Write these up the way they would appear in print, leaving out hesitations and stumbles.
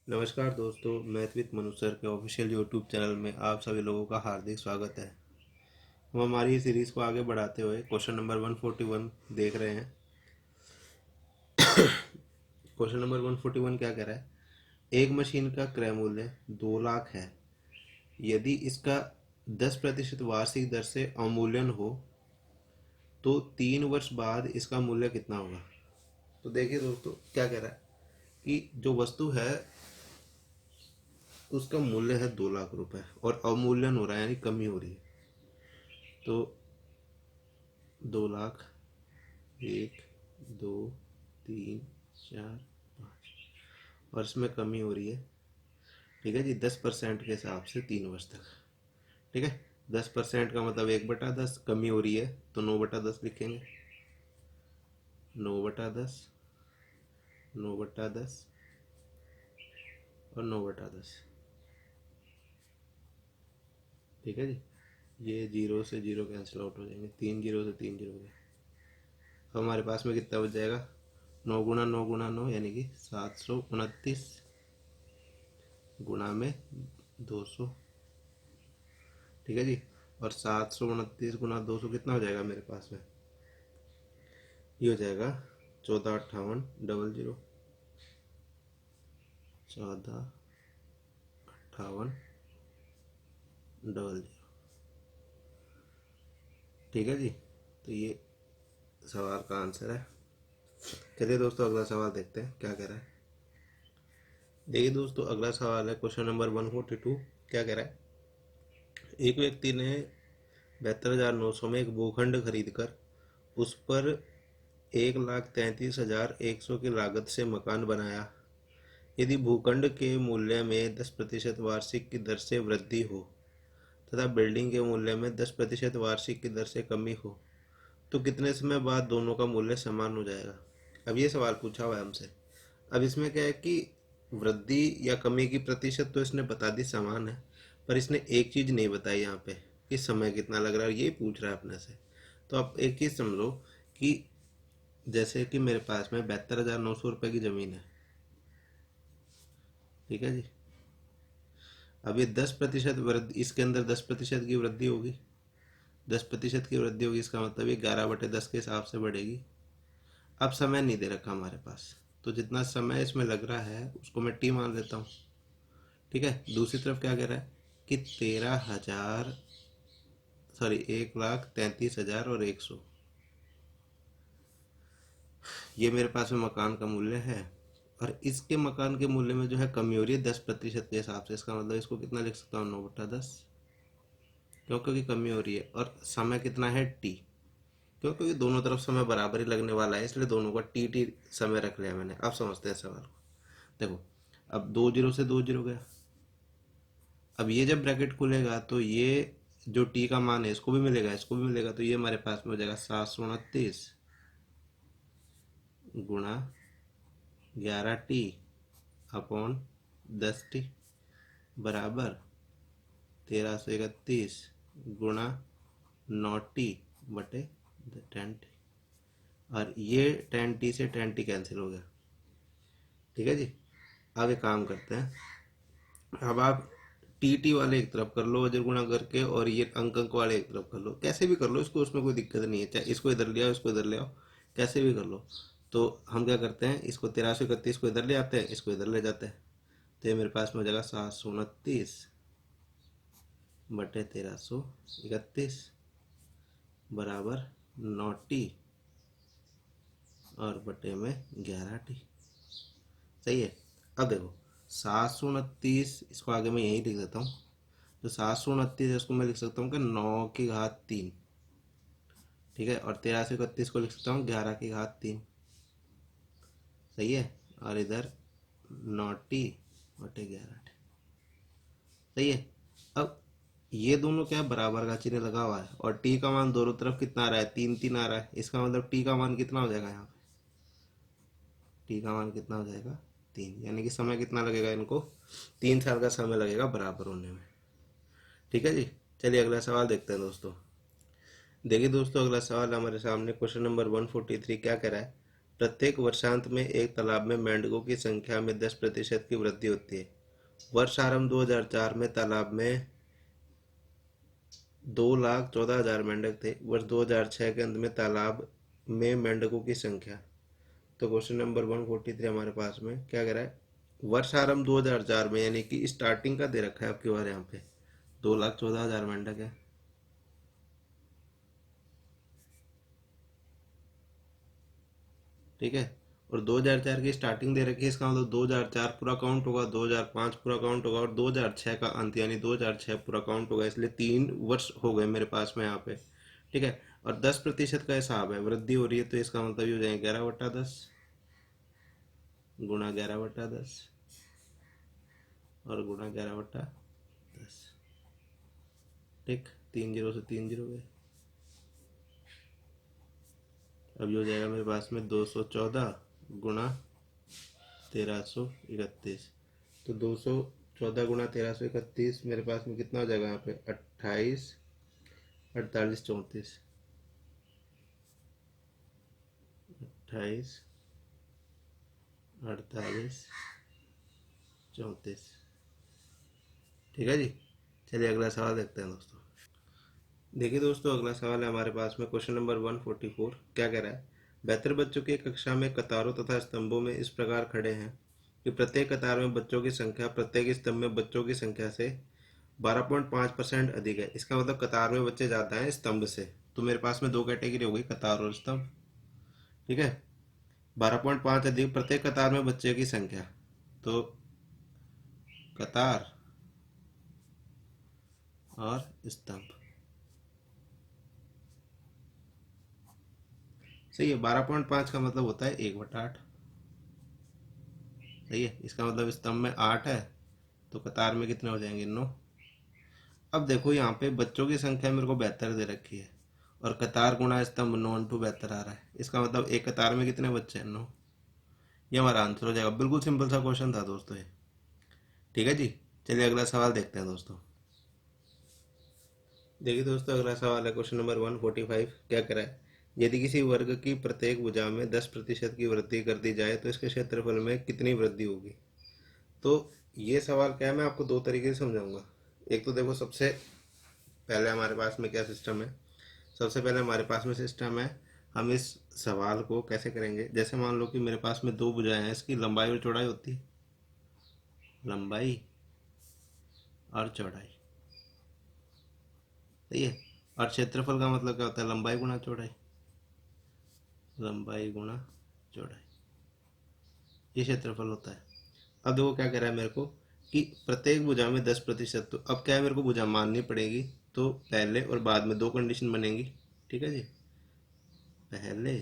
नमस्कार दोस्तों, मैथविद मनु सर के ऑफिशियल यूट्यूब चैनल में आप सभी लोगों का हार्दिक स्वागत है। हम हमारी सीरीज़ को आगे बढ़ाते हुए क्वेश्चन नंबर 141 देख रहे हैं। क्वेश्चन नंबर 141 क्या कह रहा है? एक मशीन का क्रय मूल्य 2 लाख है। यदि इसका 10% वार्षिक दर से अवमूल्यन हो तो 3 वर्ष बाद इसका मूल्य कितना होगा? तो देखिए दोस्तों, क्या कह रहा है कि जो वस्तु है उसका मूल्य है 2 लाख रुपए और अवमूल्यन हो रहा है, यानी कमी हो रही है। तो 2 लाख, 1, 2, 3, 4, 5 और इसमें कमी हो रही है। ठीक है जी, 10% के हिसाब से 3 वर्ष तक। ठीक है, 10% का मतलब 1/10, कमी हो रही है तो 9/10 लिखेंगे। 9/10, 9/10 और 9/10। ठीक है जी, ये जीरो से जीरो कैंसिल आउट हो जाएंगे, 3 जीरो से 3 जीरो हो गए। अब हमारे पास में कितना बच जाएगा? 9 गुना 9 यानी कि 729 गुना में 200। ठीक है जी, और 729 गुना 200 कितना हो जाएगा मेरे पास में? ये हो जाएगा 145800। 145800। ठीक है जी, तो ये सवाल का आंसर है। चलिए दोस्तों, अगला सवाल देखते हैं क्या कह रहा है। देखिए दोस्तों, अगला सवाल है क्वेश्चन नंबर 142। क्या कह रहा है? एक व्यक्ति ने 72,900 में एक भूखंड खरीद कर उस पर 1,33,100 की लागत से मकान बनाया। यदि भूखंड के मूल्य में 10% वार्षिक की दर से वृद्धि हो तथा बिल्डिंग के मूल्य में 10% वार्षिक की दर से कमी हो तो कितने समय बाद दोनों का मूल्य समान हो जाएगा? अब ये सवाल पूछा हुआ है हमसे। अब इसमें क्या है कि वृद्धि या कमी की प्रतिशत तो इसने बता दी समान है, पर इसने एक चीज़ नहीं बताई यहाँ पे कि समय कितना लग रहा है, ये पूछ रहा है अपने से। तो आप एक चीज़ समझो कि जैसे कि मेरे पास में 72,900 रुपये की ज़मीन है। ठीक है जी, अब ये 10% वृद्धि, इसके अंदर 10% की वृद्धि होगी। 10% की वृद्धि होगी, इसका मतलब ये 11/10 के हिसाब से बढ़ेगी। अब समय नहीं दे रखा हमारे पास, तो जितना समय इसमें लग रहा है उसको मैं टी मान लेता हूँ। ठीक है, दूसरी तरफ क्या कह रहा है कि 13,000, सॉरी 1,33,100, ये मेरे पास में मकान का मूल्य है। और इसके मकान के मूल्य में जो है कमी हो रही है 10% के हिसाब से। इसका मतलब इसको कितना लिख सकता हूँ? 9/10। क्यों? क्योंकि कमी हो रही है। और समय कितना है? टी। क्यों? क्योंकि दोनों तरफ समय बराबर ही लगने वाला है, इसलिए दोनों का टी टी समय रख लिया मैंने। अब समझते हैं सवाल को। देखो, अब 2 जीरो से 2 जीरो गया। अब ये जब ब्रैकेट खुलेगा तो ये जो टी का मान है इसको भी मिलेगा, इसको भी मिलेगा, तो ये हमारे पास में हो जाएगा 729 गुणा 11T अपॉन 10T बराबर 1331 गुणा 9T बटे 10T। और ये 10T से 10T कैंसिल हो गया। ठीक है जी, अब एक काम करते हैं। अब आप टी टी वाले एक तरफ कर लो अजर गुणा करके, और ये अंक अंक वाले एक तरफ कर लो। कैसे भी कर लो इसको, उसमें कोई दिक्कत नहीं है। चाहे इसको इधर ले आओ, इसको इधर ले आओ, कैसे भी कर लो। तो हम क्या करते हैं, इसको 1331 को इधर ले आते हैं, इसको इधर ले जाते हैं। तो ये मेरे पास में हो जाएगा 729 बटे 1331 बराबर 9T और बटे में 11T। सही है। अब देखो, 729, इसको आगे मैं यही लिख देता हूँ। तो 729 है उसको मैं लिख सकता हूँ कि 9 की घात 3। ठीक है, और 1331 को लिख सकता हूँ 11 की घात 3। सही है, और इधर 9T बटे 11T। सही है। अब ये दोनों क्या बराबर का चिन्ह लगा हुआ है, और टी का मान दोनों तरफ कितना आ रहा है? 3 3 आ रहा है। इसका मतलब टी का मान कितना हो जाएगा यहाँ पे? टी का मान कितना हो जाएगा? 3। यानी कि समय कितना लगेगा इनको? 3 साल का समय लगेगा बराबर होने में। ठीक है जी, चलिए अगला सवाल देखते हैं दोस्तों। देखिए दोस्तों, अगला सवाल हमारे सामने क्वेश्चन नंबर 143 क्या कह रहा है? प्रत्येक वर्षांत में एक तालाब में मेंढकों की संख्या में 10% की वृद्धि होती है। वर्षारंभ 2004 में तालाब में 2,14,000 मेंढक थे। वर्ष 2006 के अंत में तालाब में मेंढकों की संख्या। तो क्वेश्चन नंबर 143 हमारे पास में क्या कह रहा है, वर्षारंभ 2004 में, यानी कि स्टार्टिंग का दे रखा है आपकी बार यहाँ पे 2,14,000 मेंढक है। ठीक है, और 2004 की स्टार्टिंग दे रखी है, इसका मतलब 2004 पूरा काउंट होगा, 2005 पूरा काउंट होगा और 2006 का अंत यानी 2006 पूरा काउंट होगा, इसलिए 3 वर्ष हो गए मेरे पास में यहाँ पे। ठीक है, और 10% का हिसाब है, वृद्धि हो रही है, तो इसका मतलब ये हो जाएगा 11/10 गुणा 11/10 और गुणा 11/10। ठीक, 3 0 से 3 0 गए। अब ये हो जाएगा मेरे पास में 214 गुणा 1331। तो 214 गुणा 1331 मेरे पास में कितना हो जाएगा यहाँ पे 28 48 34 28 48 34। ठीक है जी, चलिए अगला सवाल देखते हैं दोस्तों। देखिए दोस्तों, अगला सवाल है हमारे पास में क्वेश्चन नंबर 144। क्या कह रहा है, बेहतर बच्चों की कक्षा में कतारों तथा स्तंभों में इस प्रकार खड़े हैं कि प्रत्येक कतार में बच्चों की संख्या प्रत्येक स्तंभ में बच्चों की संख्या से 12.5% अधिक है। इसका मतलब कतार में बच्चे ज़्यादा हैं स्तंभ से। तो मेरे पास में दो कैटेगरी हो गई, कतार और स्तंभ। ठीक है, 12.5 अधिक प्रत्येक कतार में बच्चे की संख्या, तो कतार और स्तंभ। सही है, 12.5 का मतलब होता है 1/8। सही है, इसका मतलब स्तंभ में 8 है तो कतार में कितने हो जाएंगे 9। अब देखो यहाँ पे बच्चों की संख्या मेरे को 72 दे रखी है और कतार गुणा स्तंभ 9 × 72 आ रहा है। इसका मतलब एक कतार में कितने बच्चे हैं 9। ये हमारा आंसर हो जाएगा। बिल्कुल सिंपल सा क्वेश्चन था दोस्तों ये। ठीक है जी, चलिए अगला सवाल देखते हैं दोस्तों। देखिए दोस्तों, अगला सवाल है क्वेश्चन नंबर 145। क्या कह रहा है, यदि किसी वर्ग की प्रत्येक भुजा में 10% की वृद्धि कर दी जाए तो इसके क्षेत्रफल में कितनी वृद्धि होगी। तो ये सवाल क्या है, मैं आपको दो तरीके से समझाऊंगा। एक तो देखो, सबसे पहले हमारे पास में क्या सिस्टम है, सबसे पहले हमारे पास में सिस्टम है, हम इस सवाल को कैसे करेंगे। जैसे मान लो कि मेरे पास में दो भुजाएं हैं, इसकी लंबाई और चौड़ाई होती है, लंबाई और चौड़ाई। सही है, और क्षेत्रफल का मतलब क्या होता है, लंबाई गुणा चौड़ाई, लंबाई गुणा चौड़ाई, ये क्षेत्रफल होता है। अब देखो क्या कह रहा है मेरे को कि प्रत्येक भुजा में 10%। तो अब क्या है, मेरे को भुजा माननी पड़ेगी, तो पहले और बाद में दो कंडीशन बनेंगी। ठीक है जी, पहले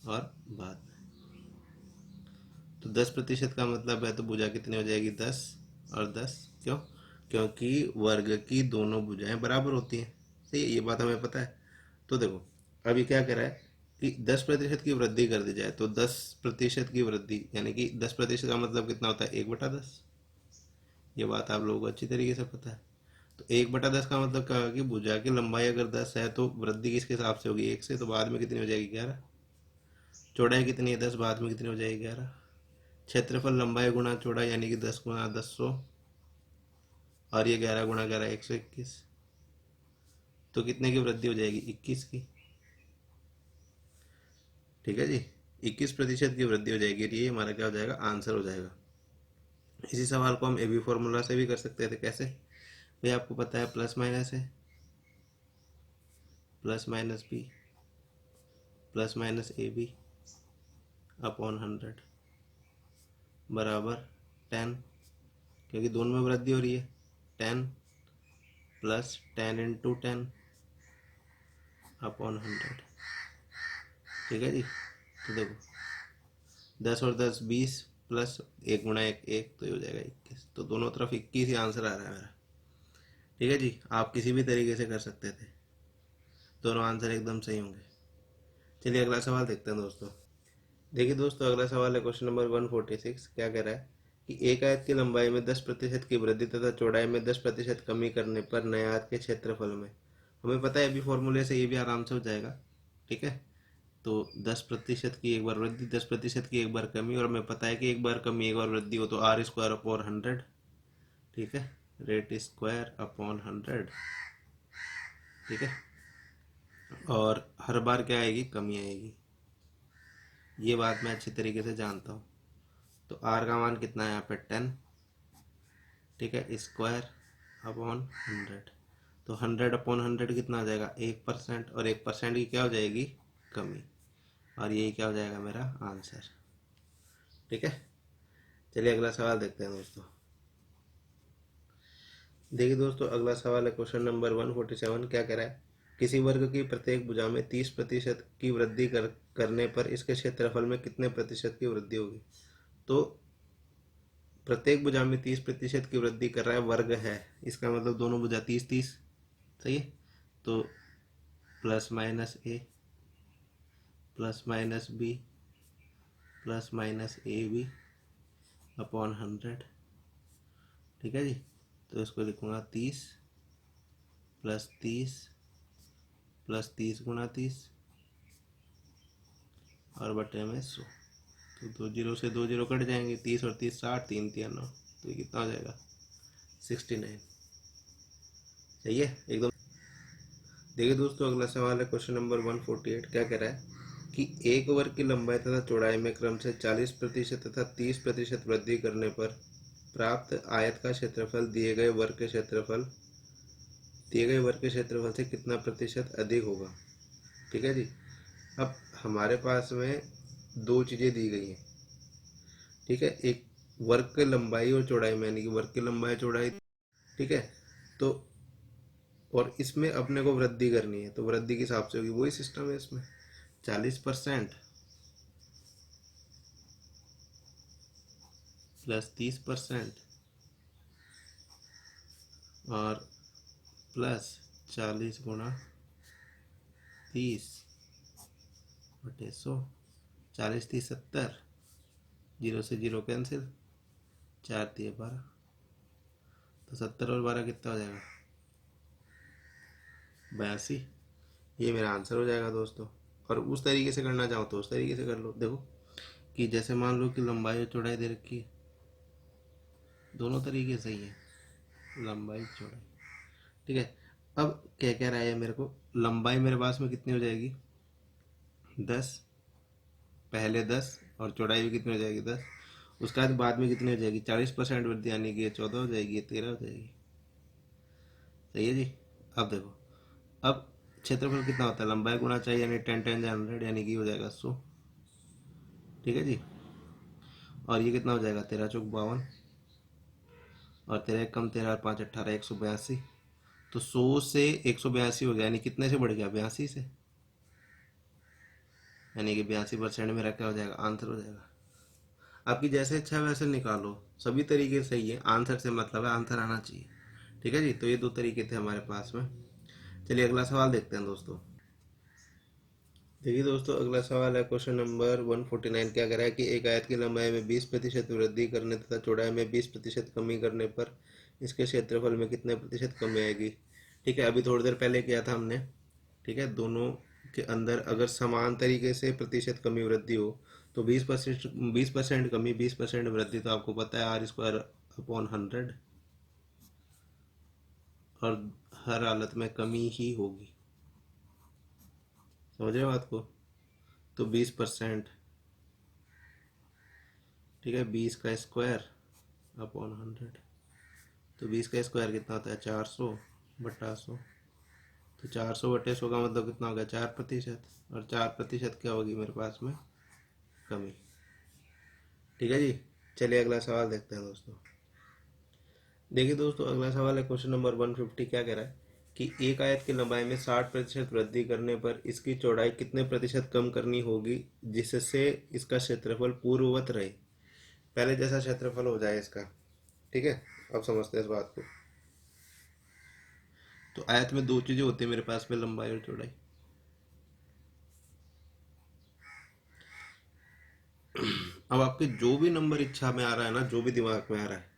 और बाद में। तो 10% का मतलब है, तो भुजा कितनी हो जाएगी 10 और 10। क्यों, क्योंकि वर्ग की दोनों भुजाएं बराबर होती हैं। सही है, ये बात हमें पता है। तो देखो अभी क्या कह रहा है कि 10% की वृद्धि कर दी जाए, तो 10% की वृद्धि यानी कि 10% का मतलब कितना होता है 1/10। ये बात आप लोगों को अच्छी तरीके से पता है। तो 1/10 का मतलब क्या होगा कि भुजा की लंबाई अगर 10 है तो वृद्धि किसके हिसाब से होगी 1 से, तो बाद में कितनी हो जाएगी 11। चौड़ाई कितनी है 10, बाद में कितनी हो जाएगी 11। क्षेत्रफल लंबाई गुणा चौड़ाई यानी कि 10 गुणा 10 100, और ये 11 गुणा 11 121। तो कितने की वृद्धि हो जाएगी 21 की। ठीक है जी, 21% की वृद्धि हो जाएगी। ये हमारा क्या हो जाएगा, आंसर हो जाएगा। इसी सवाल को हम ए बी फॉर्मूला से भी कर सकते थे। कैसे भाई, आपको पता है प्लस माइनस है, plus minus B plus minus A B upon 100 बराबर 10, क्योंकि दोनों में वृद्धि हो रही है। 10 प्लस 10 × 10 अपॉन 100। ठीक है जी, तो देखो 10 और 10 20 प्लस 1 गुणा 1 1, तो ये हो जाएगा 21। तो दोनों तरफ 21 ही आंसर आ रहा है मेरा। ठीक है जी, आप किसी भी तरीके से कर सकते थे, दोनों आंसर एकदम सही होंगे। चलिए अगला सवाल देखते हैं दोस्तों। देखिए दोस्तों, अगला सवाल है क्वेश्चन नंबर 146। क्या कह रहा है कि एक आयत की लंबाई में 10% की वृद्धि तथा चौड़ाई में 10% कमी करने पर नए आयत के क्षेत्रफल में, हमें पता है अभी फॉर्मूले से ये भी आराम से हो जाएगा। ठीक है, तो 10% की एक बार वृद्धि, 10% की एक बार कमी, और हमें पता है कि एक बार कमी एक बार वृद्धि हो तो आर स्क्वायर अपॉन 100। ठीक है, रेट स्क्वायर अपॉन 100। ठीक है, और हर बार क्या आएगी, कमी आएगी। ये बात मैं अच्छी तरीके से जानता हूँ। तो आर का मान कितना है यहाँ पे 10। ठीक है, स्क्वायर अपॉन 100। तो 100 अपॉन 100 कितना आ जाएगा, 1%, और 1% की क्या हो जाएगी, कमी, और यही क्या हो जाएगा मेरा आंसर। ठीक है, चलिए अगला सवाल देखते हैं दोस्तों। देखिए दोस्तों, अगला सवाल है क्वेश्चन नंबर 147। क्या कह रहा है, किसी वर्ग की प्रत्येक भुजा में 30% की वृद्धि करने पर इसके क्षेत्रफल में कितने प्रतिशत की वृद्धि होगी। तो प्रत्येक भुजा में 30% की वृद्धि कर रहा है, वर्ग है, इसका मतलब दोनों भुजा 30-30। सही है, तो plus minus A plus minus B plus minus A B upon 100। ठीक है जी, तो इसको लिखूंगा 30 प्लस 30 प्लस 30 गुणा 30 और बटे में 100। तो 2 जीरो से 2 जीरो कट जाएंगे, 30 और 30 60, 3 3 9, तो ये कितना हो जाएगा, 69। सही है एकदम। देखिए दोस्तों, अगला सवाल है क्वेश्चन नंबर 148। क्या कह रहा है कि एक वर्ग की लंबाई तथा चौड़ाई में क्रम से 40% तथा 30% वृद्धि करने पर प्राप्त आयत का क्षेत्रफल दिए गए वर्ग के क्षेत्रफल से कितना प्रतिशत अधिक होगा। ठीक है जी, अब हमारे पास में दो चीज़ें दी गई हैं। ठीक है, एक वर्ग की लंबाई और चौड़ाई में, यानी कि वर्ग की लंबाई चौड़ाई। ठीक है, तो और इसमें अपने को वृद्धि करनी है, तो वृद्धि के हिसाब से होगी, वही सिस्टम है इसमें। 40% प्लस 30% और प्लस 40 गुणा 30 बटे 100। 40 30 70, जीरो से जीरो कैंसिल, 4 दिए 12, तो 70 और 12 कितना हो जाएगा, 82। ये मेरा आंसर हो जाएगा दोस्तों। और उस तरीके से करना चाहो तो उस तरीके से कर लो। देखो कि जैसे मान लो कि लंबाई और चौड़ाई दे रखी है, दोनों तरीके सही है, लंबाई चौड़ाई। ठीक है, अब क्या कह रहा है मेरे को, लंबाई मेरे पास में कितनी हो जाएगी, 10, पहले 10, और चौड़ाई भी कितनी हो जाएगी, 10। उसके बाद में कितनी हो जाएगी, 40% वृद्धि, यानी कि ये 14 हो जाएगी, ये 13 हो जाएगी। सही है जी। अब देखो, अब क्षेत्रफल कितना होता है, लंबाई गुना चाहिए, यानी 10 10 100, यानी कि हो जाएगा 100। ठीक है जी, और ये कितना हो जाएगा, 13 चौक 52, और 13 एक कम 13 और 5 18, 182। तो 100 से 182 हो गया, यानी कितने से बढ़ गया, 82 से, यानी कि 82% मेरा क्या हो जाएगा, आंसर हो जाएगा। आपकी जैसे इच्छा है वैसे निकालो, सभी तरीके सही है, आंसर से मतलब है आंसर आना चाहिए। ठीक है जी, तो ये दो तरीके थे हमारे पास में। चलिए अगला सवाल देखते हैं दोस्तों। देखिए दोस्तों, अगला सवाल है क्वेश्चन नंबर 149। क्या कह रहा है कि एक आयत की लंबाई में 20% वृद्धि करने तथा चौड़ाई में 20% कमी करने पर इसके क्षेत्रफल में कितने प्रतिशत कमी आएगी। ठीक है, अभी थोड़ी देर पहले किया था हमने। ठीक है, दोनों के अंदर अगर समान तरीके से प्रतिशत कमी वृद्धि हो तो 20% कमी 20% वृद्धि, तो आपको पता है आर स्क्वायर अपॉन 100, और हर हालत में कमी ही होगी। समझ रहे हो बात को, तो 20%। ठीक है, 20 का स्क्वायर अपॉन 100, तो 20 का स्क्वायर कितना होता है, 400 बटा 100। तो 400 बटे 100 का मतलब कितना हो गया, 4%, और 4% क्या होगी मेरे पास में, कमी। ठीक है जी, चलिए अगला सवाल देखते हैं दोस्तों। देखिए दोस्तों, अगला सवाल है क्वेश्चन नंबर 150। क्या कह रहा है कि एक आयत की लंबाई में 60% वृद्धि करने पर इसकी चौड़ाई कितने प्रतिशत कम करनी होगी जिससे इसका क्षेत्रफल पूर्ववत रहे, पहले जैसा क्षेत्रफल हो जाए इसका। ठीक है, अब समझते हैं इस बात को। तो आयत में दो चीजें होती है मेरे पास में, लंबाई और चौड़ाई। अब आपके जो भी नंबर इच्छा में आ रहा है ना, जो भी दिमाग में आ रहा है,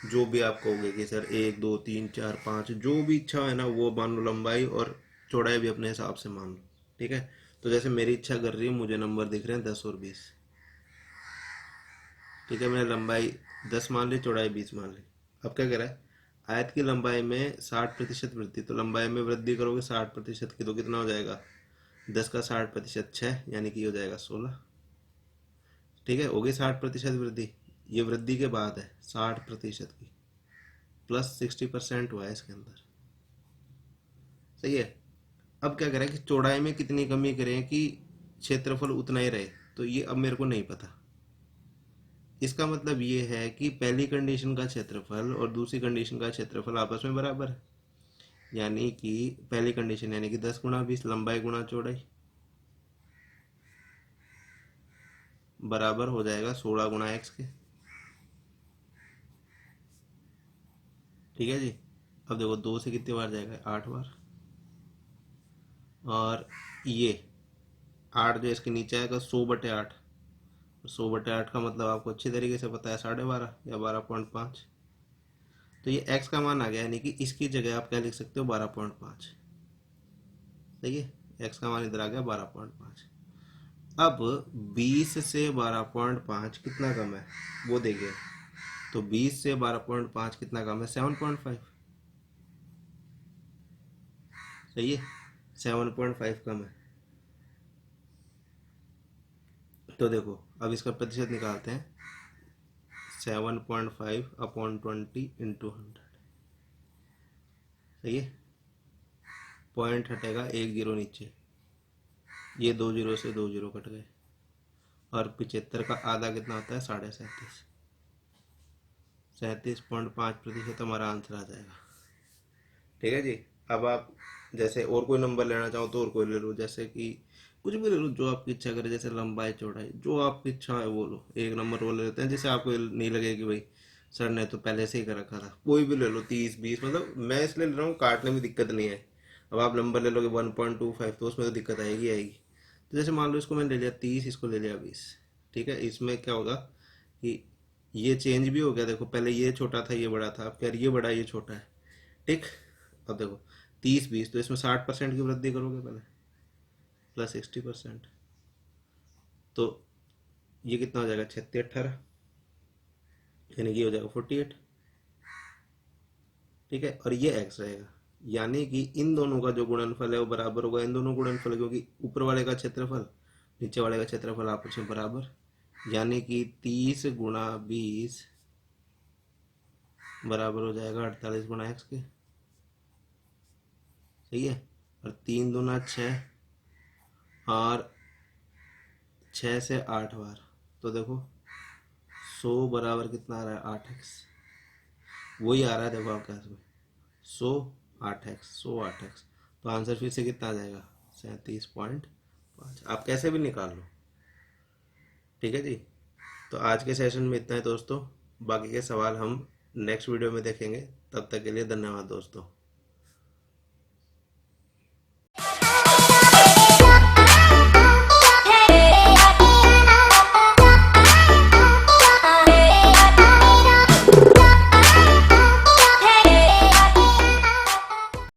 जो भी आप कहोगे कि सर 1 2 3 4 5, जो भी इच्छा है ना वो मान लो, लंबाई और चौड़ाई भी अपने हिसाब से मान लो। ठीक है, तो जैसे मेरी इच्छा कर रही है, मुझे नंबर दिख रहे हैं 10 और 20। ठीक है, मैंने लंबाई 10 मान ली, चौड़ाई 20 मान ली। अब क्या कह रहा है, आयत की लंबाई में 60% वृद्धि। तो लंबाई में वृद्धि करोगे 60% की, तो कितना हो जाएगा, 10 का 60% 6, यानी कि हो जाएगा 16। ठीक है, हो गई 60% वृद्धि। ये वृद्धि के बाद है 60% की, प्लस 60% हुआ है इसके अंदर। सही है। अब क्या करें कि चौड़ाई में कितनी कमी करें कि क्षेत्रफल उतना ही रहे, तो ये अब मेरे को नहीं पता। इसका मतलब ये है कि पहली कंडीशन का क्षेत्रफल और दूसरी कंडीशन का क्षेत्रफल आपस में बराबर है। यानी कि पहली कंडीशन यानी कि 10 गुणा 20 लंबाई गुणा चौड़ाई बराबर हो जाएगा 16 गुणा एक्स के। ठीक है जी। अब देखो 2 से कितनी बार जाएगा, 8 बार। और ये 8 जो इसके नीचे आएगा 100/8। 100/8 का मतलब आपको अच्छी तरीके से पता है, 12.5 या 12.5। तो ये x का मान आ गया, यानी कि इसकी जगह आप क्या लिख सकते हो, 12.5। सही है, x का मान इधर आ गया 12.5। अब 20 से 12.5 कितना कम है वो देखिए। तो 20 से 12.5 कितना कम है, 7.5। सही है, 7.5 कम है। तो देखो अब इसका प्रतिशत निकालते हैं। 7.5/20 × 100। सही है, पॉइंट हटेगा, एक जीरो नीचे, ये 2 जीरो से 2 जीरो कट गए। और 75 का आधा कितना होता है, 37.5। 37.5% हमारा आंसर आ जाएगा। ठीक है जी। अब आप जैसे और कोई नंबर लेना चाहो तो और कोई ले लो, जैसे कि कुछ भी ले लो जो आपकी इच्छा करे, जैसे लंबाई चौड़ाई जो आपकी इच्छा है वो लो। एक नंबर वो ले लेते हैं जिससे आपको नहीं लगे कि भाई सर ने तो पहले से ही कर रखा था। कोई भी ले लो, 30 20, मतलब मैं इसलिए ले रहा हूँ काटने में दिक्कत नहीं है। अब आप नंबर ले लोगे 1.25 तो उसमें तो दिक्कत आएगी आएगी। तो जैसे मान लो इसको मैंने ले लिया 30, इसको ले लिया 20। ठीक है, इसमें क्या होगा कि ये चेंज भी हो गया। देखो पहले ये छोटा था ये बड़ा था, अब क्या ये बड़ा ये छोटा है। ठीक। अब देखो 30 20, तो इसमें 60% की वृद्धि करोगे पहले, प्लस 60%। तो ये कितना हो जाएगा, 36 18, यानी कि हो जाएगा 48। ठीक है, और ये एक्स रहेगा, यानी कि इन दोनों का जो गुणनफल है वो बराबर होगा इन दोनों गुणनफल, क्योंकि ऊपर वाले का क्षेत्रफल नीचे वाले का क्षेत्रफल आपस में बराबर। यानी कि 30 × 20 बराबर हो जाएगा 48 × x के। सही है, और 3 दूना 6, और 6 से 8 बार। तो देखो 100 बराबर कितना आ रहा है, 8x। वही आ रहा है देखो आपके हाथ में, 100 8x, 100 8x। तो आंसर फिर से कितना आ जाएगा, 37.5। आप कैसे भी निकाल लो। ठीक है जी। तो आज के सेशन में इतना है दोस्तों, बाकी के सवाल हम नेक्स्ट वीडियो में देखेंगे। तब तक के लिए धन्यवाद दोस्तों।